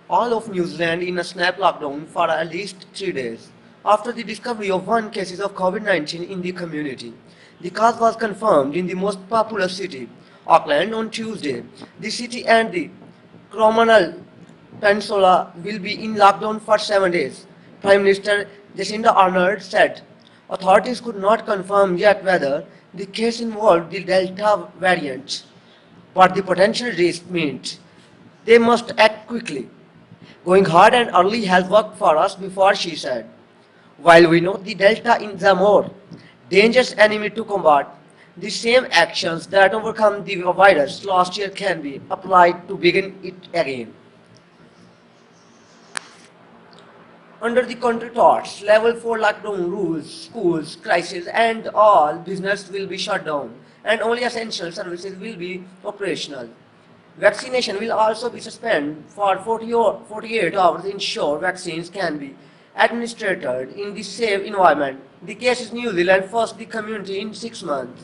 all of New Zealand in a snap lockdown for at least 3 days. After the discovery of one case of COVID-19 in the community, the cause was confirmed in the most populous city, Auckland, on Tuesday. The city and the Cromwell Peninsula will be in lockdown for 7 days. Prime Minister Jacinda Ardern said authorities could not confirm yet whether the case involved the Delta variant, but the potential risk meant they must act quickly. Going hard and early has worked for us before, she said. While we know the Delta is a more dangerous enemy to combat, the same actions that overcome the virus last year can be applied to begin it again. Under the country thoughts, level 4 lockdown rules, schools, crisis, and all business will be shut down, and only essential services will be operational. Vaccination will also be suspended for 48 hours to ensure vaccines can be administered in the safe environment. The case is New Zealand first the community in 6 months.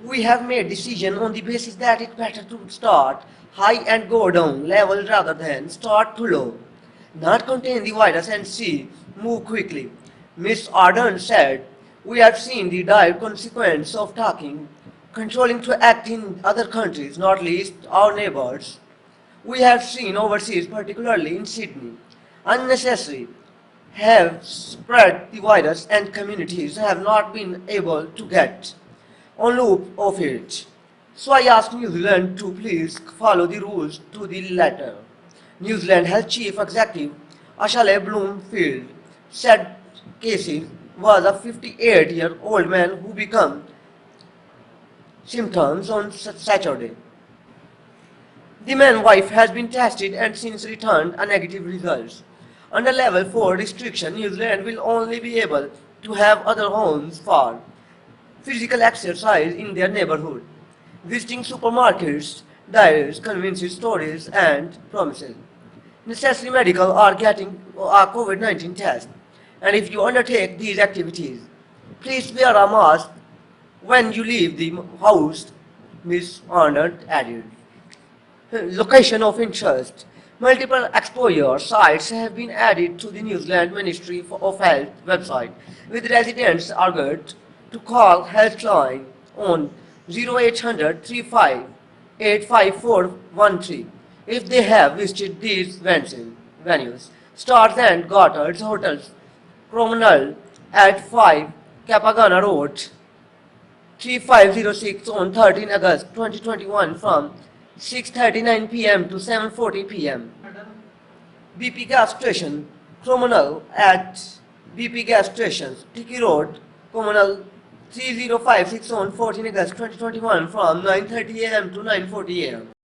We have made decision on the basis that it's better to start high and go down level rather than start too low. Not contain the virus and see move quickly. Ms. Ardern said, we have seen the dire consequence of talking, controlling to act in other countries, not least our neighbors. We have seen overseas, particularly in Sydney, unnecessary have spread the virus and communities have not been able to get on loop of it. So I ask New Zealand to please follow the rules to the letter. New Zealand Health Chief Executive Ashale Bloomfield said Casey was a 58-year-old man who became symptoms on Saturday. The man's wife has been tested and since returned a negative results. Under level 4 restriction, New Zealand will only be able to have other homes for physical exercise in their neighborhood, visiting supermarkets, dairies, convenience stores, and promises. Necessary medical are getting a COVID-19 test, and if you undertake these activities, please wear a mask when you leave the house, Ms. Arnold added. Location of interest. Multiple exposure sites have been added to the New Zealand Ministry of Health website, with residents urged to call Healthline on 0800 35 85413 if they have visited these venues. Stars and Garters Hotels, Cromwell at 5 Kapagana Road, 3506 on 13 August 2021 from 6:39 p.m. to 7:40 p.m. BP gas station, Cromwell at BP gas stations, Tiki Road, Cromwell 3056 on 14 August 2021 from 9:30 a.m. to 9:40 a.m.